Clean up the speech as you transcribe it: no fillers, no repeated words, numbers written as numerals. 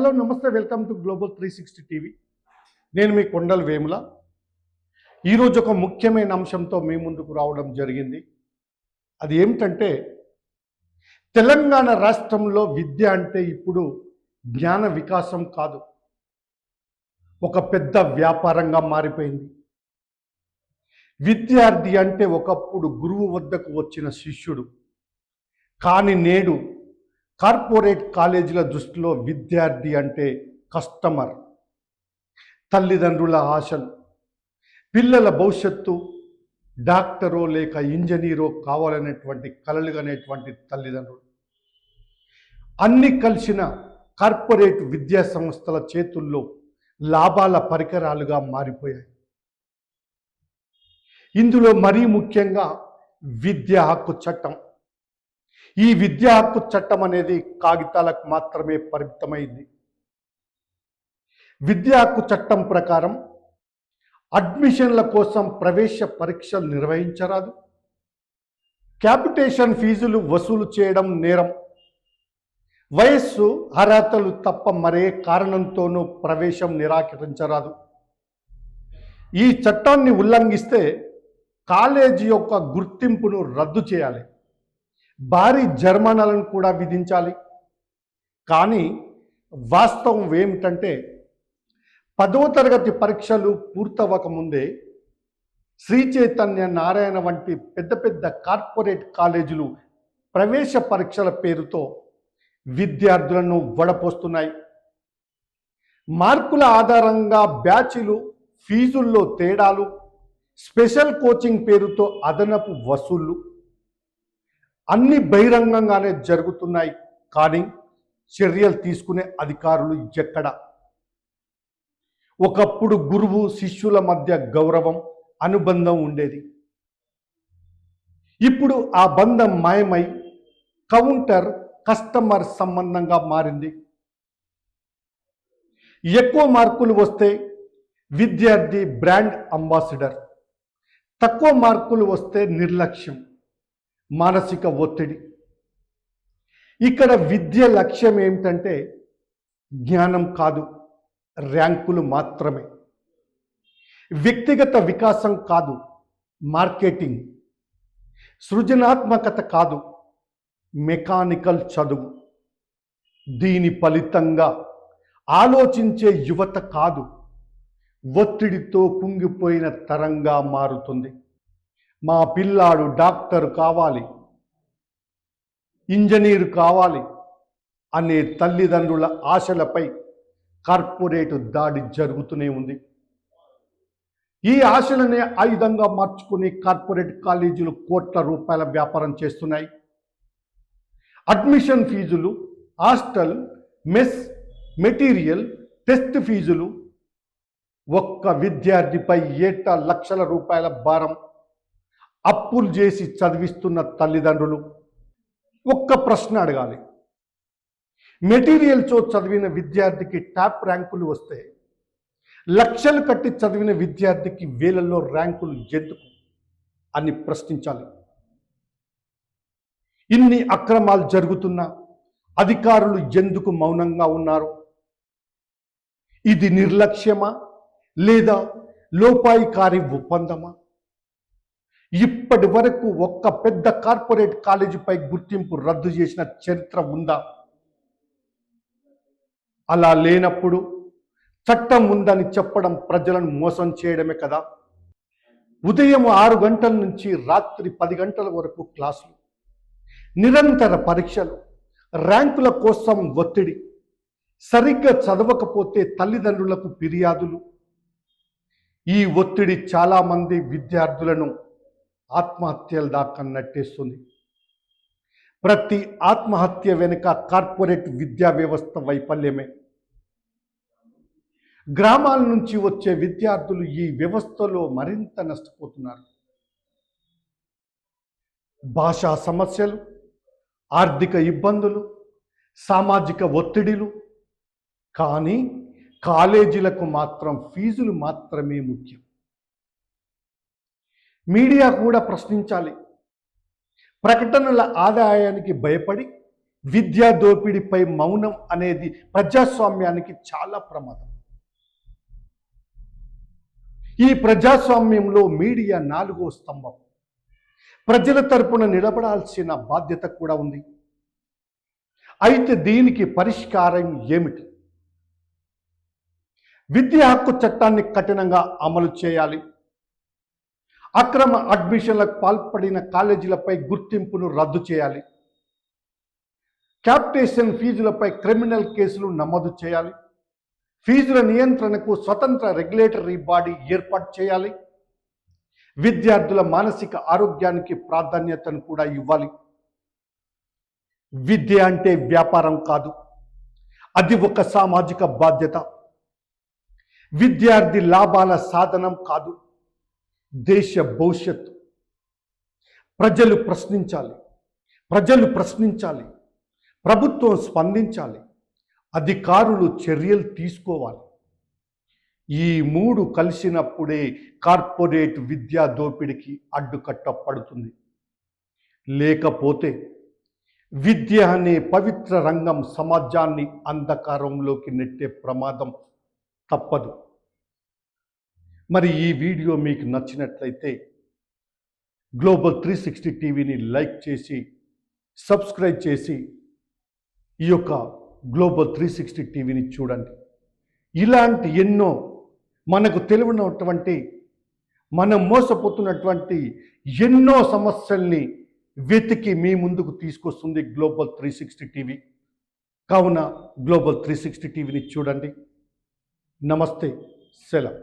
Hello నమస్తే, welcome to global 360 TV. నేను మీ కొండల వేముల. ఈరోజు ఒక ముఖ్యమైన అంశంతో మీ ముందుకు రావడం జరిగింది. అది ఏమిటంటే, తెలంగాణ రాష్ట్రంలో విద్య అంటే ఇప్పుడు జ్ఞాన వికాసం కాదు, ఒక పెద్ద వ్యాపారంగా మారిపోయింది. విద్యార్థి అంటే ఒకప్పుడు గురువు వద్దకు వచ్చిన శిష్యుడు, కానీ నేడు కార్పొరేట్ కాలేజీల దృష్టిలో విద్యార్థి అంటే కస్టమర్. తల్లిదండ్రుల ఆశలు, పిల్లల భవిష్యత్తు డాక్టరో లేక ఇంజనీరో కావాలనేటువంటి కలలుగనేటువంటి తల్లిదండ్రులు అన్నీ కలిసిన కార్పొరేట్ విద్యా సంస్థల చేతుల్లో లాభాల పరికరాలుగా మారిపోయాయి. ఇందులో మరీ ముఖ్యంగా విద్యా హక్కు చట్టం. ఈ విద్యా హక్కు చట్టం అనేది కాగితాలకు మాత్రమే పరిమితమైంది. విద్యా హక్కు చట్టం ప్రకారం అడ్మిషన్ల కోసం ప్రవేశ పరీక్షలు నిర్వహించరాదు, క్యాపిటేషన్ ఫీజులు వసూలు చేయడం నేరం, వయస్సు అర్హతలు తప్ప మరే కారణంతోనూ ప్రవేశం నిరాకరించరాదు. ఈ చట్టాన్ని ఉల్లంఘిస్తే కాలేజీ యొక్క గుర్తింపును రద్దు చేయాలి, భారీ జరిమానాలను కూడా విధించాలి. కానీ వాస్తవం ఏమిటంటే, 10వ తరగతి పరీక్షలు పూర్తవకముందే శ్రీ చైతన్య, నారాయణ వంటి పెద్ద పెద్ద కార్పొరేట్ కాలేజీలు ప్రవేశ పరీక్షల పేరుతో విద్యార్థులను వడపోస్తున్నాయి. మార్కుల ఆధారంగా బ్యాచ్లు, ఫీజుల్లో తేడాలు, స్పెషల్ కోచింగ్ పేరుతో అదనపు వసూళ్లు అన్ని బహిరంగంగానే జరుగుతున్నాయి. కానీ చర్యలు తీసుకునే అధికారులు ఎక్కడ? ఒకప్పుడు గురువు శిష్యుల మధ్య గౌరవం, అనుబంధం ఉండేది. ఇప్పుడు ఆ బంధం మాయమై కౌంటర్ కస్టమర్ సంబంధంగా మారింది. ఎక్కువ మార్కులు వస్తే విద్యార్థి బ్రాండ్ అంబాసిడర్, తక్కువ మార్కులు వస్తే నిర్లక్ష్యం, మానసిక ఒత్తిడి. ఇక్కడ విద్య లక్ష్యం ఏమిటంటే జ్ఞానం కాదు, ర్యాంకులు మాత్రమే. వ్యక్తిగత వికాసం కాదు, మార్కెటింగ్. సృజనాత్మకత కాదు, మెకానికల్ చదువు. దీని ఫలితంగా ఆలోచించే యువత కాదు, ఒత్తిడితో కుంగిపోయిన తరంగా మారుతుంది. మా పిల్లాడు డాక్టర్ కావాలి, ఇంజనీరు కావాలి అనే తల్లిదండ్రుల ఆశలపై కార్పొరేట్ దాడి జరుగుతూనే ఉంది. ఈ ఆశలనే ఆయుధంగా మార్చుకుని కార్పొరేట్ కాలేజీలు కోట్ల రూపాయల వ్యాపారం చేస్తున్నాయి. అడ్మిషన్ ఫీజులు, హాస్టల్, మెస్, మెటీరియల్, టెస్ట్ ఫీజులు, ఒక్క విద్యార్థిపై ఏటా లక్షల రూపాయల భారం. అప్పులు చేసి చదివిస్తున్న తల్లిదండ్రులు. ఒక్క ప్రశ్న అడగాలి, మెటీరియల్తో చదివిన విద్యార్థికి టాప్ ర్యాంకులు వస్తే లక్షలు కట్టి చదివిన విద్యార్థికి వేలల్లో ర్యాంకులు ఎందుకు అని ప్రశ్నించాలి. ఇన్ని అక్రమాలు జరుగుతున్నా అధికారులు ఎందుకు మౌనంగా ఉన్నారు? ఇది నిర్లక్ష్యమా లేదా లోపాయికారి ఒప్పందమా? ఇప్పటి వరకు ఒక్క పెద్ద కార్పొరేట్ కాలేజీపై గుర్తింపు రద్దు చేసిన చరిత్ర ఉందా? అలా లేనప్పుడు చట్టం ఉందని చెప్పడం ప్రజలను మోసం చేయడమే కదా. ఉదయం 6 గంటల నుంచి రాత్రి 10 గంటల వరకు క్లాసులు, నిరంతర పరీక్షలు, ర్యాంకుల కోసం ఒత్తిడి, సరిగ్గా చదవకపోతే తల్లిదండ్రులకు ఫిర్యాదులు. ఈ ఒత్తిడి చాలామంది విద్యార్థులను ఆత్మహత్యల దాకా నెట్టేస్తుంది. ప్రతి ఆత్మహత్య వెనుక కార్పొరేట్ విద్యా వ్యవస్థ వైఫల్యమే. గ్రామాల నుంచి వచ్చే విద్యార్థులు ఈ వ్యవస్థలో మరింత నష్టపోతున్నారు. భాషా సమస్యలు, ఆర్థిక ఇబ్బందులు, సామాజిక ఒత్తిడిలు. కానీ కాలేజీలకు మాత్రం ఫీజులు మాత్రమే ముఖ్యం. మీడియా కూడా ప్రశ్నించాలి. ప్రకటనల ఆదాయానికి భయపడి విద్యా దోపిడీపై మౌనం అనేది ప్రజాస్వామ్యానికి చాలా ప్రమాదం. ఈ ప్రజాస్వామ్యంలో మీడియా 4వ స్తంభం. ప్రజల తరపున నిలబడాల్సిన బాధ్యత కూడా ఉంది. అయితే దీనికి పరిష్కారం ఏమిటి? విద్యా హక్కు చట్టాన్ని కఠినంగా అమలు చేయాలి. అక్రమ అడ్మిషన్లకు పాల్పడిన కాలేజీలపై గుర్తింపును రద్దు చేయాలి. క్యాపిటేషన్ ఫీజులపై క్రిమినల్ కేసులు నమోదు చేయాలి. ఫీజుల నియంత్రణకు స్వతంత్ర రెగ్యులేటరీ బాడీ ఏర్పాటు చేయాలి. విద్యార్థుల మానసిక ఆరోగ్యానికి ప్రాధాన్యతను కూడా ఇవ్వాలి. విద్య అంటే వ్యాపారం కాదు, అది ఒక సామాజిక బాధ్యత. విద్యార్థి లాభాల సాధనం కాదు, దేశ భవిష్యత్తు. ప్రజలు ప్రశ్నించాలి, ప్రభుత్వం స్పందించాలి, అధికారులు చర్యలు తీసుకోవాలి. ఈ 3 కలిసినప్పుడే కార్పొరేట్ విద్యా దోపిడీకి అడ్డుకట్ట పడుతుంది. లేకపోతే విద్య అనే పవిత్ర రంగం సమాజాన్ని అంధకారంలోకి నెట్టే ప్రమాదం తప్పదు. మరి ఈ వీడియో మీకు నచ్చినట్లయితే గ్లోబల్ 360 టీవీని లైక్ చేసి సబ్స్క్రైబ్ చేసి ఈ యొక్క గ్లోబల్ 360 టీవీని చూడండి. ఇలాంటి ఎన్నో మనకు తెలియనటువంటి, మనం మోసపోతున్నటువంటి ఎన్నో సమస్యల్ని వెతికి మీ ముందుకు తీసుకొస్తుంది గ్లోబల్ 360 టీవీ. కావున గ్లోబల్ 360 టీవీని చూడండి. నమస్తే, సెలవు.